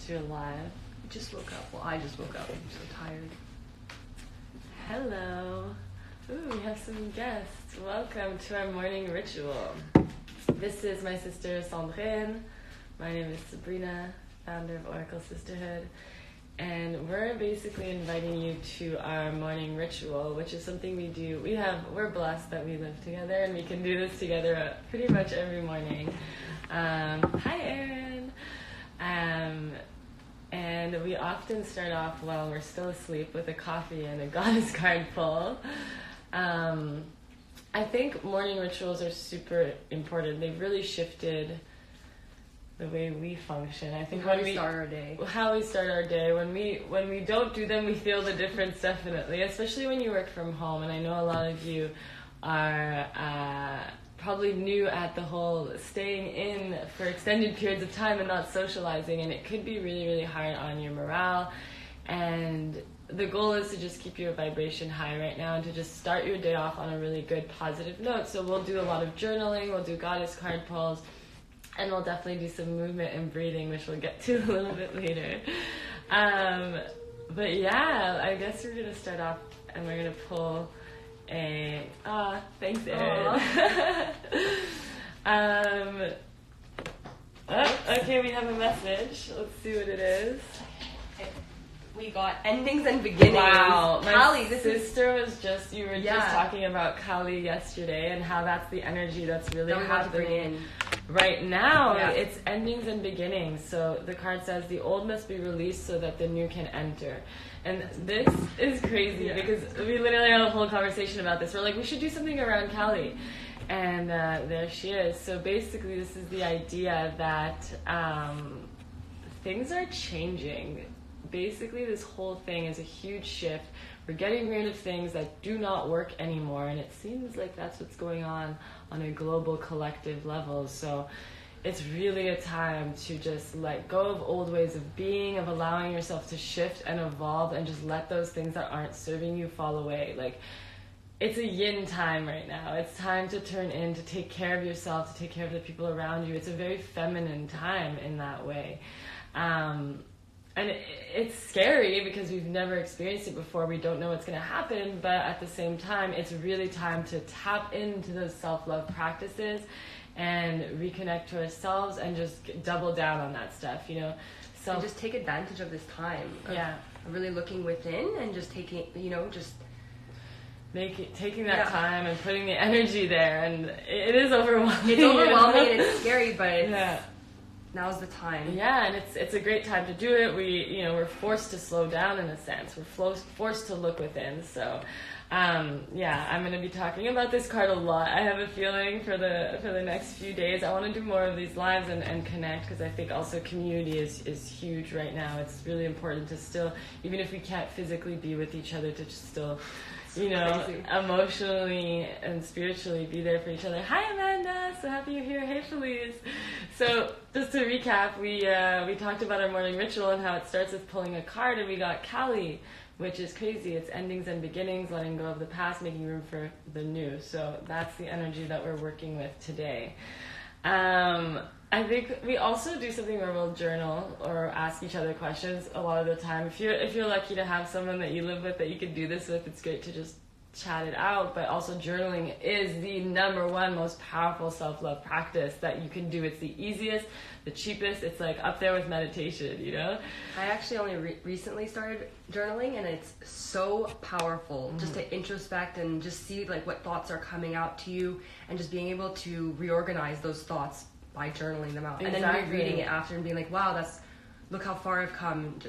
You're live. I just woke up. Well, I just woke up. I'm so tired. Hello. Ooh, we have some guests. Welcome to our morning ritual. This is my sister Sandrine. My name is Sabrina, founder of Oracle Sisterhood. And we're basically inviting you to our morning ritual, which is something we do. We're blessed that we live together and we can do this together pretty much every morning. Hi, Erin. And we often start off while we're still asleep with a coffee and a goddess card pull. I think morning rituals are super important. They've really shifted the way we function. I think how we start our day. How we start our day. When we don't do them, we feel the difference definitely, especially when you work from home. And I know a lot of you are probably new at the whole staying in for extended periods of time and not socializing, and it could be really, really hard on your morale. And the goal is to just keep your vibration high right now and to just start your day off on a really good positive note. So we'll do a lot of journaling, we'll do goddess card pulls, and we'll definitely do some movement and breathing, which we'll get to a little bit later. But yeah, I guess we're going to start off and we're going to pull thanks, Erin. Okay, we have a message. Let's see what it is. We got endings and beginnings. Wow, Kali, you were just talking about Kali yesterday and how that's the energy that's really happening right now. Yeah. It's endings and beginnings. So the card says the old must be released so that the new can enter. And this is crazy because we literally had a whole conversation about this. We're like, we should do something around Kali. And there she is. So basically this is the idea that things are changing. Basically this whole thing is a huge shift. We're getting rid of things that do not work anymore, and it seems like that's what's going on a global collective level. So it's really a time to just let go of old ways of being, of allowing yourself to shift and evolve and just let those things that aren't serving you fall away. Like, it's a yin time right now. It's time to turn in, to take care of yourself, to take care of the people around you. It's a very feminine time in that way. And it's scary because we've never experienced it before. We don't know what's going to happen, but at the same time, it's really time to tap into those self-love practices and reconnect to ourselves and just double down on that stuff, you know. And just take advantage of this time. Really looking within and just taking, taking that time and putting the energy there. And it is overwhelming. It's overwhelming and it's scary, but now's the time. Yeah, and it's a great time to do it. We're forced to slow down in a sense. We're forced to look within. So, I'm going to be talking about this card a lot. I have a feeling for the next few days. I want to do more of these lives and connect, because I think also community is huge right now. It's really important to still, even if we can't physically be with each other, to just still, emotionally and spiritually be there for each other. Hi, Amanda. So happy you're here. Hey, Felice. So just to recap, we talked about our morning ritual and how it starts with pulling a card, and we got Kali, which is crazy. It's endings and beginnings, letting go of the past, making room for the new. So that's the energy that we're working with today. I think we also do something where we'll journal or ask each other questions a lot of the time. If you're lucky to have someone that you live with that you could do this with, it's great to just chat it out. But also journaling is the number one most powerful self-love practice that you can do. It's the easiest, the cheapest. It's like up there with meditation, you know? I actually only recently started journaling, and it's so powerful just to introspect and just see like what thoughts are coming out to you, and just being able to reorganize those thoughts by journaling them out. Exactly. And then rereading it after and being like, wow, look how far I've come.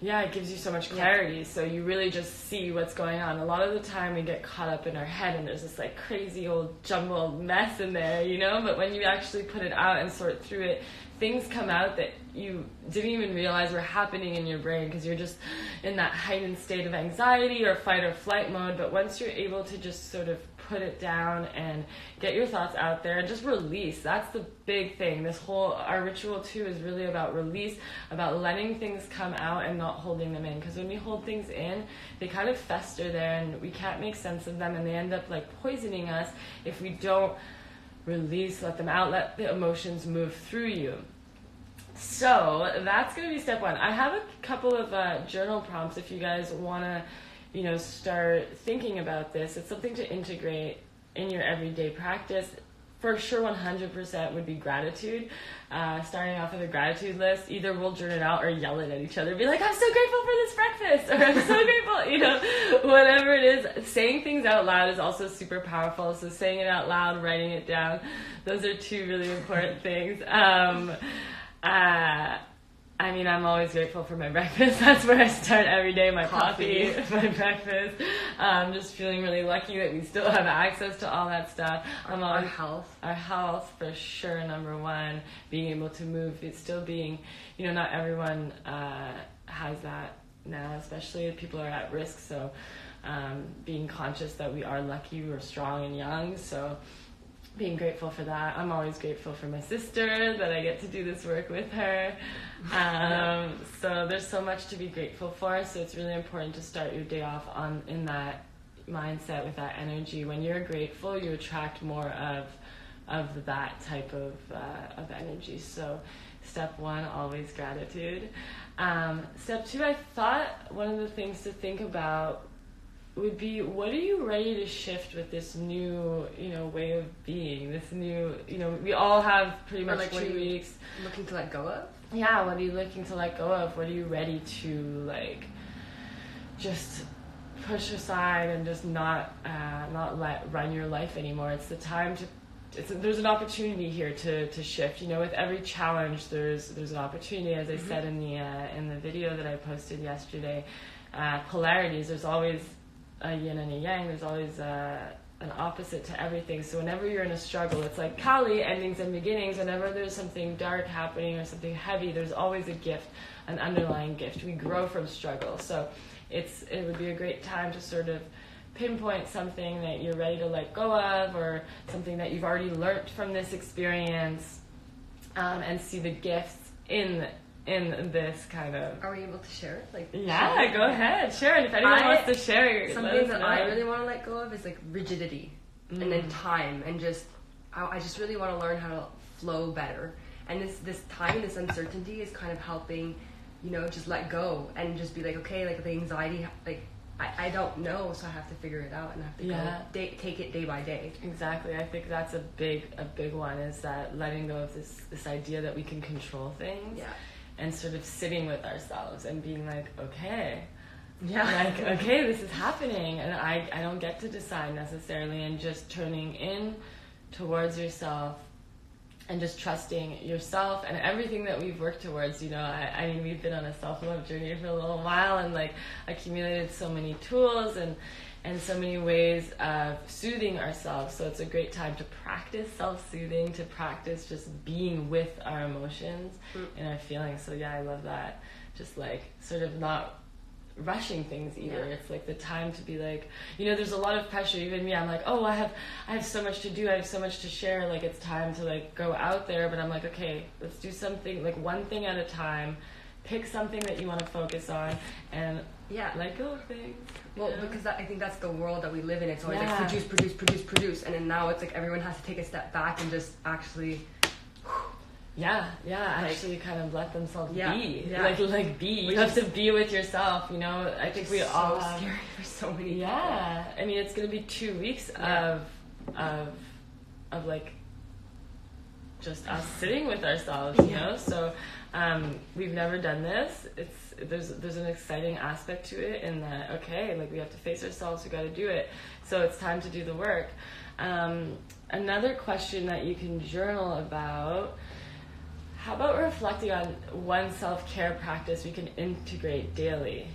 It gives you so much clarity. So you really just see what's going on. A lot of the time we get caught up in our head and there's this like crazy old jumbled mess in there, you know? But when you actually put it out and sort through it, things come out that you didn't even realize were happening in your brain, because you're just in that heightened state of anxiety or fight or flight mode. But once you're able to just sort of put it down and get your thoughts out there and just release, that's the big thing. Our ritual too is really about release, about letting things come out and not holding them in. Because when we hold things in, they kind of fester there and we can't make sense of them, and they end up like poisoning us if we don't release, let them out, let the emotions move through you. So that's going to be step one. I have a couple of journal prompts if you guys want to, start thinking about this. It's something to integrate in your everyday practice. For sure, 100% would be gratitude. Starting off with a gratitude list. Either we'll journal it out or yell it at each other. Be like, I'm so grateful for this breakfast, or I'm so grateful, whatever it is. Saying things out loud is also super powerful. So saying it out loud, writing it down, those are two really important things. I'm always grateful for my breakfast. That's where I start every day. My coffee, my breakfast. Just feeling really lucky that we still have access to all that stuff. Our health. Our health, for sure, number one. Being able to move. It's still being, not everyone has that now, especially if people are at risk. So being conscious that we are lucky, we're strong and young. So being grateful for that. I'm always grateful for my sister, that I get to do this work with her. So there's so much to be grateful for. So it's really important to start your day off in that mindset, with that energy. When you're grateful, you attract more of that type of energy. So step one, always gratitude. Step two, I thought one of the things to think about would be, what are you ready to shift with this new, way of being? This new, we all have pretty much 2 weeks. Looking to let go of? Yeah, what are you looking to let go of? What are you ready to, just push aside and just not let run your life anymore? It's the time there's an opportunity here to shift. With every challenge, there's an opportunity. As I said in the video that I posted yesterday, polarities. There's always a yin and a yang. There's always an opposite to everything. So whenever you're in a struggle, it's like Kali, endings and beginnings. Whenever there's something dark happening or something heavy, there's always a gift, an underlying gift. We grow from struggle. So it would be a great time to sort of pinpoint something that you're ready to let go of, or something that you've already learned from this experience, and see the gifts in this kind of... Are we able to share it? Yeah, go ahead, share it. If anyone wants to share, something that I really want to let go of is rigidity, and then time, and I just really want to learn how to flow better. And this time, this uncertainty is kind of helping, just let go and just be okay, the anxiety, I don't know, so I have to figure it out, and I have to take it day by day. Exactly. I think that's a big one, is that letting go of this idea that we can control things. Yeah. And sort of sitting with ourselves and being okay. Yeah. Okay, this is happening, and I don't get to decide necessarily, and just turning in towards yourself and just trusting yourself and everything that we've worked towards. We've been on a self-love journey for a little while, and accumulated so many tools and so many ways of soothing ourselves. So it's a great time to practice self-soothing, to practice just being with our emotions and our feelings. So yeah, I love that. Just sort of not rushing things either. Yeah. It's the time to be there's a lot of pressure. Even me, I'm I have so much to do. I have so much to share. It's time to go out there. But I'm okay, let's do something, one thing at a time. Pick something that you want to focus on, and let go of things. Well, because I think that's the world that we live in. It's always produce, and then now it's everyone has to take a step back and just actually... actually kind of let themselves be. Be. You have Which to be with yourself, I think we all have... scary for so many people. Yeah. It's going to be 2 weeks of just us sitting with ourselves, So we've never done this. There's an exciting aspect to it in that, we have to face ourselves, we got to do it. So it's time to do the work. Another question that you can journal about: how about reflecting on one self-care practice we can integrate daily?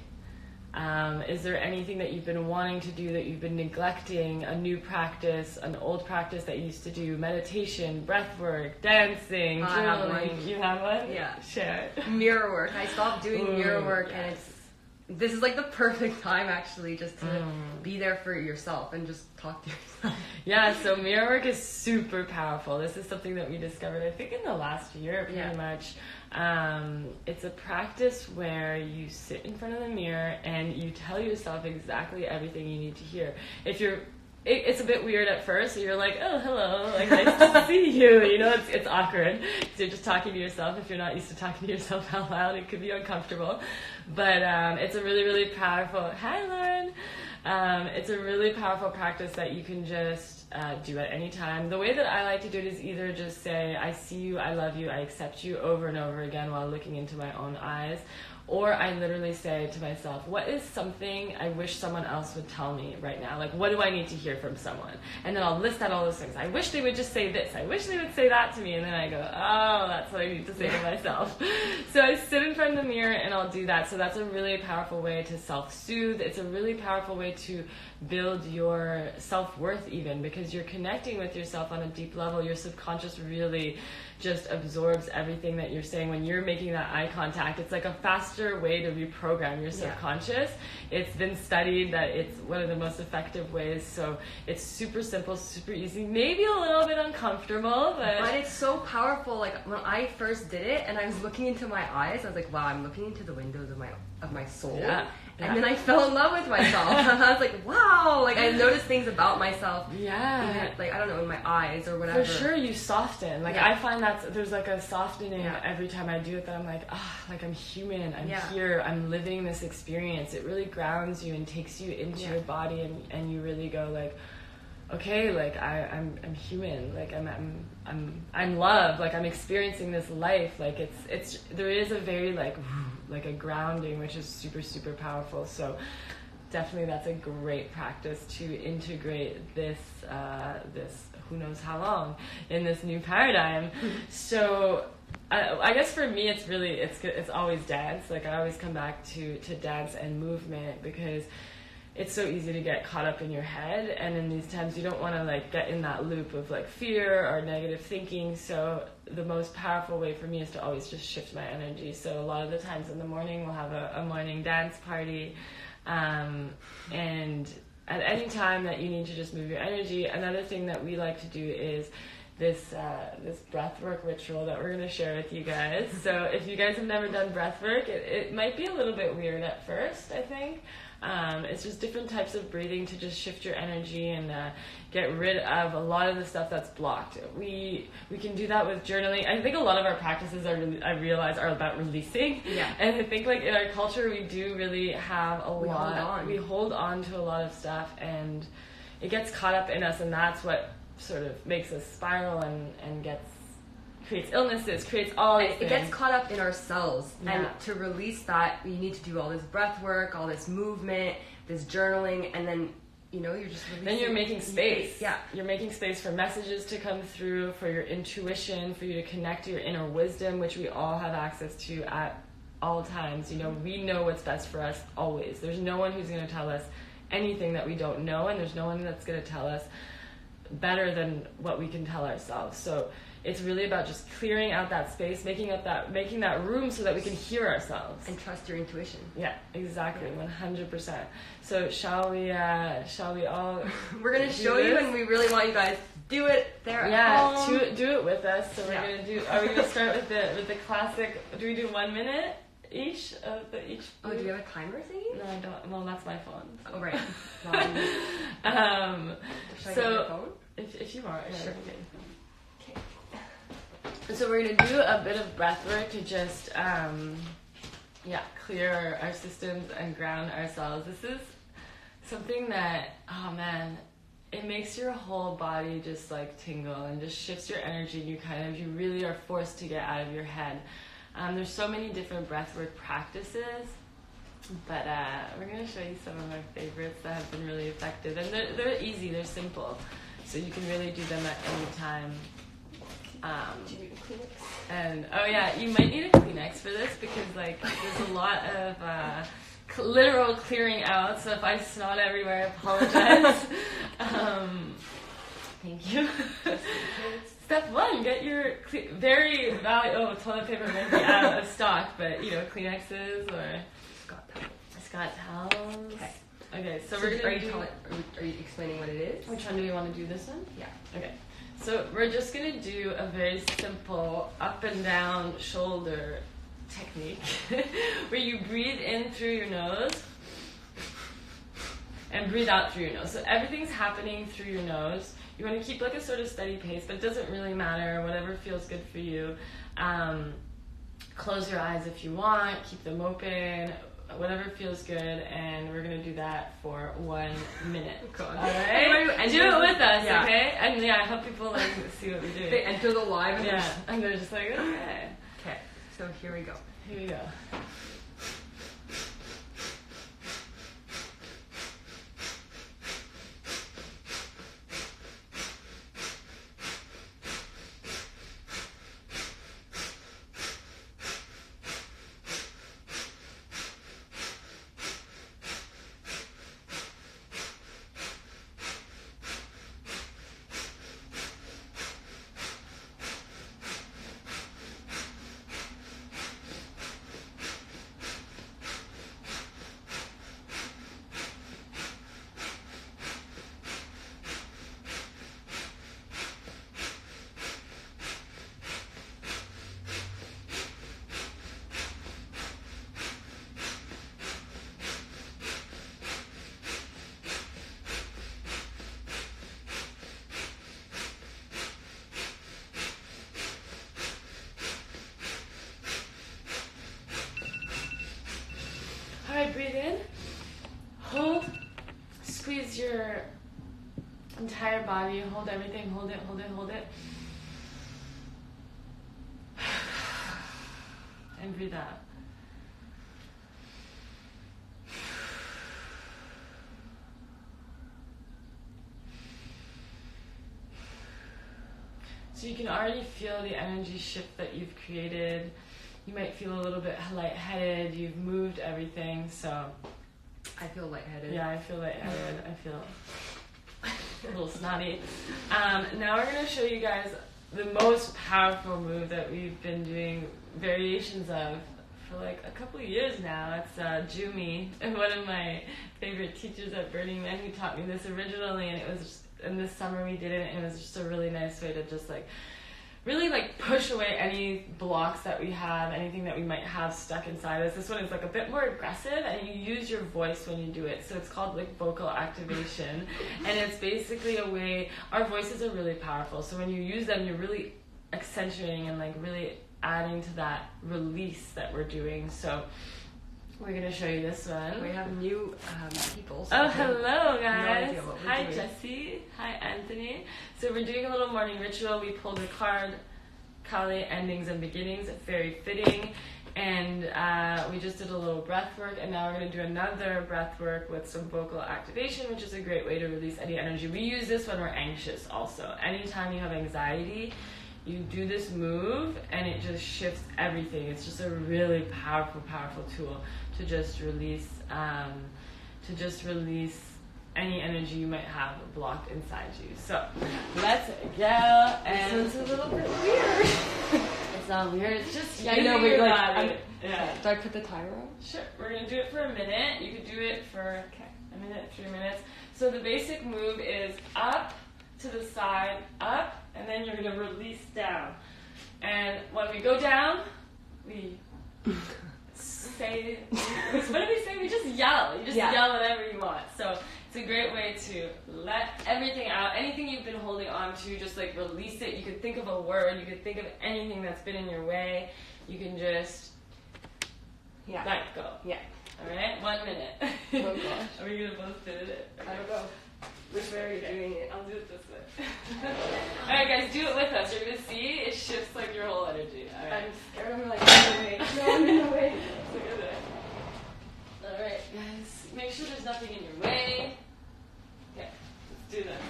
Is there anything that you've been wanting to do that you've been neglecting? A new practice, an old practice that you used to do? Meditation, breath work, dancing, journaling. I have one. You have one? Yeah. Share it. Mirror work. I stopped doing mirror work, and this is the perfect time actually, just to be there for yourself and just talk to yourself. Yeah, so mirror work is super powerful. This is something that we discovered, I think, in the last year, pretty much. It's a practice where you sit in front of the mirror and you tell yourself exactly everything you need to hear. If you're it's a bit weird at first. So you're like, oh, hello, like nice to see you. You know, it's awkward because you're just talking to yourself. If you're not used to talking to yourself out loud, it could be uncomfortable. But it's a really, really powerful. Hi, Lauren. It's a really powerful practice that you can just do at any time. The way that I like to do it is either just say, I see you, I love you, I accept you over and over again while looking into my own eyes. Or I literally say to myself, what is something I wish someone else would tell me right now? Like, what do I need to hear from someone? And then I'll list out all those things. I wish they would just say this. I wish they would say that to me. And then I go, oh, that's what I need to say to myself. So I sit in front of the mirror and I'll do that. So that's a really powerful way to self-soothe. It's a really powerful way to build your self-worth even, because you're connecting with yourself on a deep level. Your subconscious really just absorbs everything that you're saying. When you're making that eye contact, it's like a faster way to reprogram your subconscious. It's been studied that it's one of the most effective ways. So it's super simple, super easy, maybe a little bit uncomfortable, but it's so powerful. Like when I first did it and I was looking into my eyes, I was like, wow, I'm looking into the windows of my soul. Yeah. And then I fell in love with myself. I was like, wow, like I noticed things about myself. Yeah. Even, like, I don't know, in my eyes or whatever. For sure, you soften. Like, I find that there's like a softening every time I do it, that I'm like, like I'm human, I'm here, I'm living this experience. It really grounds you and takes you into your body, and you really go like, okay, like I'm human, like I'm loved, like I'm experiencing this life. Like it's there is a very like a grounding, which is super, super powerful. So definitely that's a great practice to integrate this who knows how long in this new paradigm. So I guess for me it's always dance. Like I always come back to dance and movement, because it's so easy to get caught up in your head, and in these times you don't want to like get in that loop of like fear or negative thinking. So the most powerful way for me is to always just shift my energy. So a lot of the times in the morning we'll have a morning dance party, and at any time that you need to just move your energy. Another thing that we like to do is this breathwork ritual that we're going to share with you guys. So if you guys have never done breathwork, it might be a little bit weird at first, I think. It's just different types of breathing to just shift your energy and get rid of a lot of the stuff that's blocked. We can do that with journaling. I think a lot of our practices I realize are about releasing. Yeah. And I think like in our culture we do really have we hold on to a lot of stuff, and it gets caught up in us, and that's what sort of makes us spiral and creates illnesses, creates all these things. It gets caught up in ourselves. And to release that, you need to do all this breath work, all this movement, this journaling, and then, you're just releasing. Then you're making space. Yeah. You're making space for messages to come through, for your intuition, for you to connect to your inner wisdom, which we all have access to at all times. We know what's best for us always. There's no one who's going to tell us anything that we don't know, and there's no one that's going to tell us better than what we can tell ourselves. So it's really about just clearing out that space, making that room so that we can hear ourselves and trust your intuition. Yeah, exactly, 100%. So shall we all? We're gonna show you, and we really want you guys to do it there at home. Do it with us. So we're gonna do. Are we gonna start with the classic? Do we do 1 minute each of the each? Oh, do you have a timer thingy? No, I don't. Well, that's my phone. So. Oh, right. Should I get your phone? If you are, sure. Okay. So we're going to do a bit of breath work to just, clear our systems and ground ourselves. This is something that, it makes your whole body just like tingle and just shifts your energy. You really are forced to get out of your head. There's so many different breathwork practices, but we're going to show you some of my favorites that have been really effective. And they're easy, they're simple, so you can really do them at any time. Do you need a Kleenex? And you might need a Kleenex for this, because like there's a lot of literal clearing out. So if I snot everywhere, I apologize. Thank you. Step 1: get your very valuable toilet paper might be out of stock, but Kleenexes or Scott towels. Okay, so we're gonna are you explaining what it is? Which one do we want to do? This one? Yeah. Okay. So we're just going to do a very simple up and down shoulder technique where you breathe in through your nose and breathe out through your nose. So everything's happening through your nose. You want to keep like a sort of steady pace, but it doesn't really matter, whatever feels good for you. Close your eyes if you want, keep them open, whatever feels good, and we're going to do that for 1 minute. God. All right? And do it with us, yeah. okay? And I hope people like see what we're doing. They enter the live and Yeah, and they're just like, okay. Okay, so here we go. Here we go. Alright, breathe in, hold, squeeze your entire body, hold everything, hold it, hold it, hold it. And breathe out. So you can already feel the energy shift that you've created. You might feel a little bit lightheaded. You've moved everything, so I feel lightheaded. yeah, I feel lightheaded. I feel a little snotty. Now we're gonna show you guys the most powerful move that we've been doing variations of for like a couple of years now. It's Jumi, and one of my favorite teachers at Burning Man who taught me this originally, and it was just, and this summer we did it, and it was just a really nice way to just like really like push away any blocks that we have, anything that we might have stuck inside us. This one is like a bit more aggressive, and you use your voice when you do it. So it's called like vocal activation, and it's basically a way, our voices are really powerful. So when you use them, you're really accentuating and like really adding to that release that we're doing. So we're gonna show you this one. We have new people. Oh, hello guys. No idea what we're Hi doing. Jesse. Hi Anthony. So we're doing a little morning ritual. We pulled a card, Kali, endings and beginnings, very fitting. And we just did a little breath work, and now we're going to do another breath work with some vocal activation, which is a great way to release any energy. We use this when we're anxious also. Anytime you have anxiety, you do this move and it just shifts everything. It's just a really powerful, powerful tool to just release any energy you might have blocked inside you. So let's go. And This is a little bit weird. it's not weird. It's just Yeah, I know, but your like, body. Yeah. Do I put the timer on? Sure. We're gonna do it for a minute. You could do it for a minute, 3 minutes. So the basic move is up to the side, up, and then you're gonna release down. And when we go down, we say, what do we say? We just yell. You just yell whatever you want. So it's a great way to let everything out. Anything you've been holding on to, just like release it. You could think of a word. You could think of anything that's been in your way. You can just let go. Yeah. All right, 1 minute. Oh gosh. Are we gonna both do it? I don't know. Which way are you doing it? I'll do it this way. All right, guys, do it with us. You're gonna see it shifts like your whole energy. All right. I'm scared. I'm like, in the way. No, I'm in the way. Look at that. All right, guys, make sure there's nothing in your way. Okay, let's do this.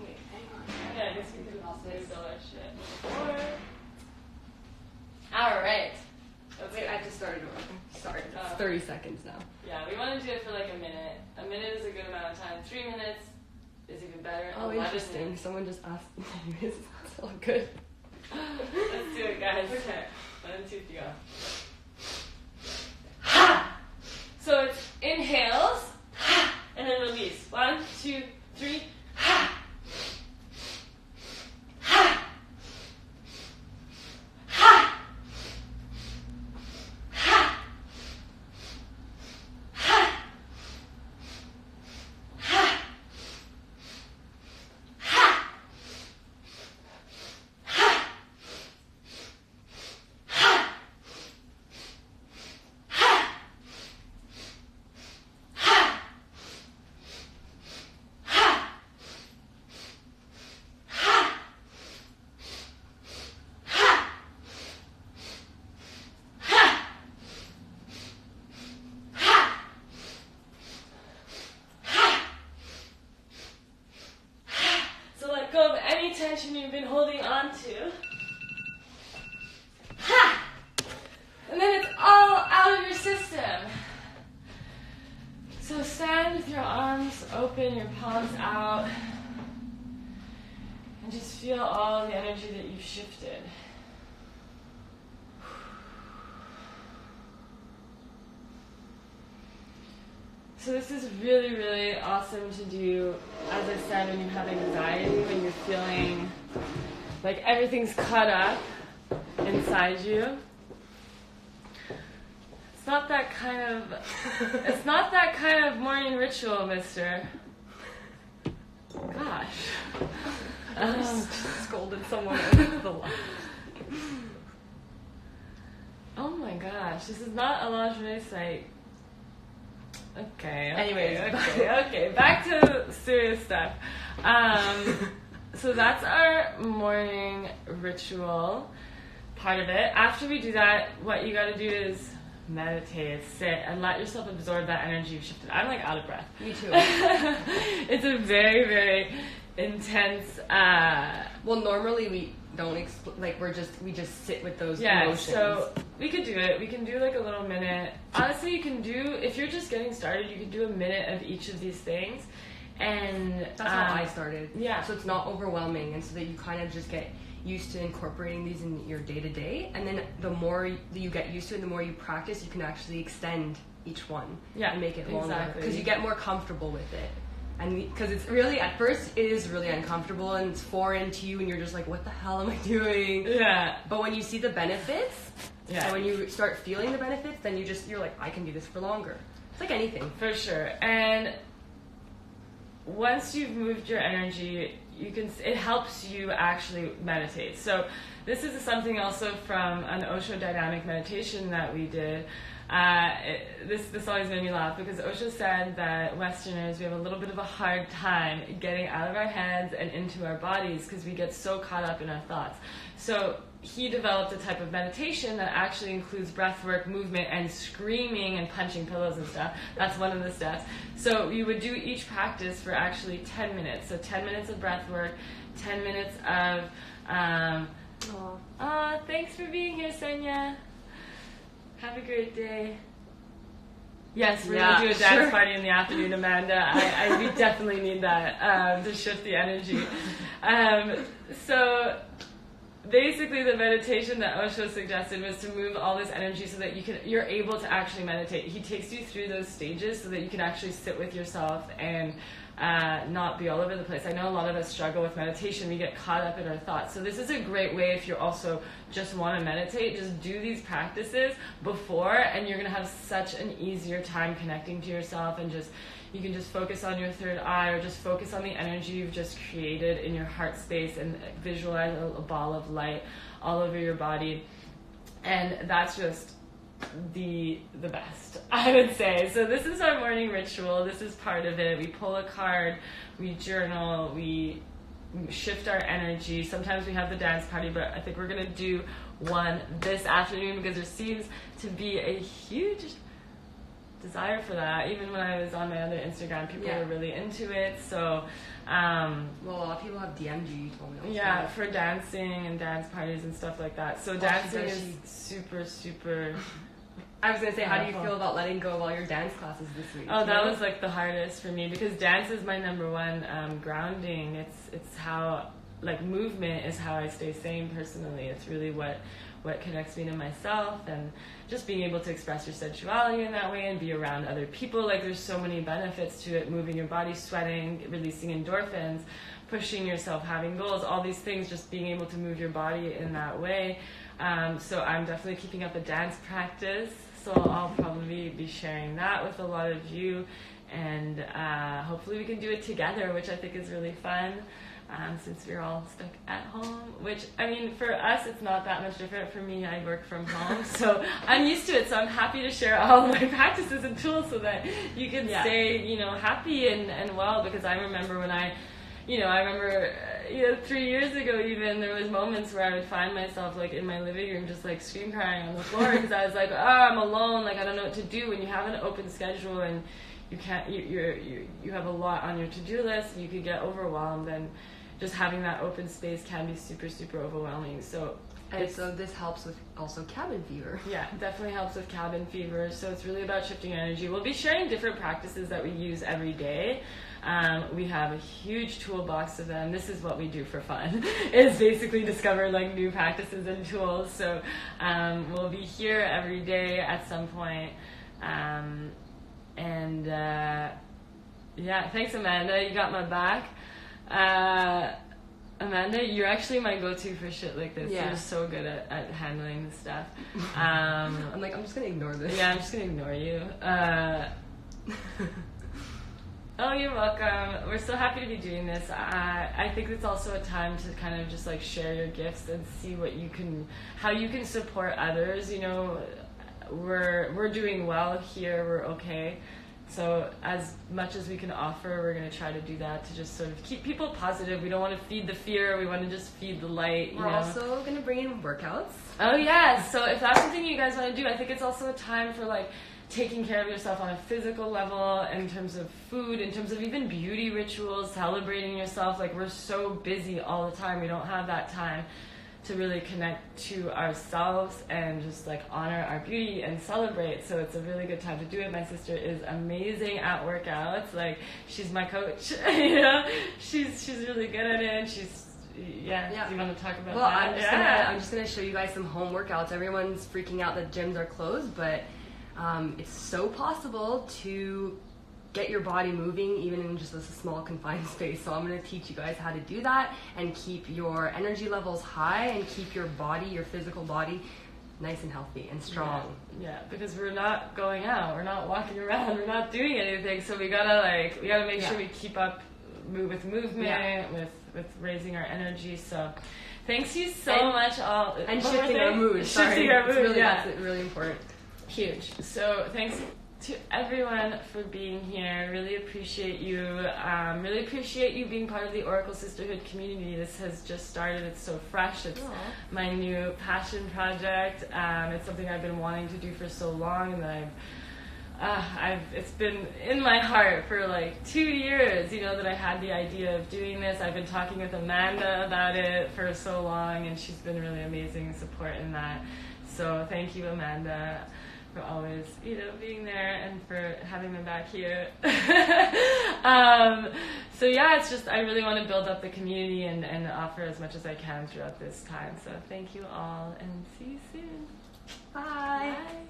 Wait, hang on. Yeah, I guess we could also do all that shit before. All right. Wait, I just started working. Sorry, it's Oh. 30 seconds now. Yeah, we want to do it for like a minute. A minute is a good amount of time. 3 minutes is even better. Oh, 11 interesting. minutes. Someone just asked. Anyways, it's all good. Let's do it, guys. Okay. 1, 2, 3, go. Ha! So it's inhales, ha, and then release. 1, 2, 3, ha! Ha! Ha! Ha! Ha! tension you've been holding on to. Ha! And then it's all out of your system. So stand with your arms open, your palms out, and just feel all the energy that you've shifted. So this is really, really awesome to do, as I said, when you have anxiety, when you're feeling like everything's caught up inside you. It's not that kind of morning ritual, mister. Gosh. I just scolded someone over the line. Oh my gosh, this is not a lingerie site. Okay. Anyways, okay. Back to serious stuff. So that's our morning ritual part of it. After we do that, what you got to do is meditate, sit, and let yourself absorb that energy you've shifted. I'm like out of breath. Me too. It's a very, very intense. Well, normally we don't we just sit with those emotions. So we could do it. We can do like a little minute. Honestly, you can do, if you're just getting started, you can do a minute of each of these things. And that's how I started. Yeah. So it's not overwhelming, and so that you kind of just get used to incorporating these in your day-to-day, and then the more you get used to it, the more you practice, you can actually extend each one and make it longer, because you get more comfortable with it. And because it's really, at first it is really uncomfortable and it's foreign to you and you're just like, what the hell am I doing? Yeah. But when you see the benefits, and when you start feeling the benefits, then you're like, I can do this for longer. It's like anything. For sure. And once you've moved your energy, it helps you actually meditate. So this is something also from an Osho dynamic meditation that we did. This always made me laugh, because Osho said that Westerners, we have a little bit of a hard time getting out of our heads and into our bodies because we get so caught up in our thoughts. So he developed a type of meditation that actually includes breath work, movement, and screaming and punching pillows and stuff. That's one of the steps. So you would do each practice for actually 10 minutes. So 10 minutes of breath work, 10 minutes of... thanks for being here, Senya. Have a great day. Yes, we're going to do a dance party in the afternoon, Amanda. We definitely need that to shift the energy. So basically the meditation that Osho suggested was to move all this energy so that you're able to actually meditate. He takes you through those stages so that you can actually sit with yourself and not be all over the place. I know a lot of us struggle with meditation. We get caught up in our thoughts. So this is a great way if you also just want to meditate. Just do these practices before, and you're going to have such an easier time connecting to yourself, and you can just focus on your third eye, or just focus on the energy you've just created in your heart space and visualize a ball of light all over your body. And that's just the best, I would say. So this is our morning ritual. This is part of it. We pull a card, we journal, we shift our energy. Sometimes we have the dance party, but I think we're going to do one this afternoon because there seems to be a huge desire for that. Even when I was on my other Instagram, people were really into it. So well, a lot of people have DM'd you told me. Yeah, for dancing and dance parties and stuff like that. So dancing is super I was going to say, how do you feel about letting go of all your dance classes this week? Oh, that was like the hardest for me, because dance is my number one grounding. It's how, like, movement is how I stay sane personally. It's really what connects me to myself, and just being able to express your sexuality in that way and be around other people. Like, there's so many benefits to it: moving your body, sweating, releasing endorphins, pushing yourself, having goals, all these things, just being able to move your body in that way. So I'm definitely keeping up a dance practice. So I'll probably be sharing that with a lot of you, and hopefully we can do it together, which I think is really fun, since we're all stuck at home, which, I mean, for us, it's not that much different. For me, I work from home, so I'm used to it, so I'm happy to share all of my practices and tools so that you can stay, happy and well, because I remember when I remember 3 years ago even, there was moments where I would find myself like in my living room just like scream crying on the floor because I was like, I'm alone, like I don't know what to do. When you have an open schedule and you can't, you have a lot on your to-do list, and you could get overwhelmed, and just having that open space can be super, super overwhelming. So And so this helps with also cabin fever. yeah, definitely helps with cabin fever. So it's really about shifting energy. We'll be sharing different practices that we use every day. We have a huge toolbox of them. This is what we do for fun, is basically discover like new practices and tools. So we'll be here every day at some point. Yeah, thanks Amanda, you got my back. Amanda, you're actually my go-to for shit like this. Yeah. You're so good at handling this stuff. I'm like, I'm just gonna ignore this. Yeah, I'm just gonna ignore you. Oh, you're welcome. We're so happy to be doing this. I think it's also a time to kind of just like share your gifts and see how you can support others. You know, we're doing well here. We're okay. So as much as we can offer, we're going to try to do that to just sort of keep people positive. We don't want to feed the fear. We want to just feed the light. We're also going to bring in workouts. Oh, yeah. So if that's something you guys want to do, I think it's also a time for like taking care of yourself on a physical level, in terms of food, in terms of even beauty rituals, celebrating yourself. Like, we're so busy all the time. We don't have that time to really connect to ourselves and just like honor our beauty and celebrate. So it's a really good time to do it. My sister is amazing at workouts. Like, she's my coach. You know, she's really good at it. And yeah. Do you want to talk about well, that? I'm just gonna show you guys some home workouts. Everyone's freaking out that gyms are closed, but it's so possible to get your body moving even in just a small confined space. So I'm going to teach you guys how to do that and keep your energy levels high and keep your body, your physical body, nice and healthy and strong. Yeah, because we're not going out, we're not walking around, we're not doing anything. So we gotta make sure we keep up with movement, with raising our energy. So thanks you so much all. And shifting our mood. Shifting our mood. That's really important. Huge. So thanks to everyone for being here. Really appreciate you. Really appreciate you being part of the Oracle Sisterhood community. This has just started. It's so fresh. It's my new passion project. It's something I've been wanting to do for so long, and that it's been in my heart for like 2 years, you know, that I had the idea of doing this. I've been talking with Amanda about it for so long, and she's been really amazing support in that. So thank you, Amanda, for always, you know, being there and for having me back here. So yeah, it's just, I really want to build up the community and offer as much as I can throughout this time. So thank you all, and see you soon. Bye. Bye.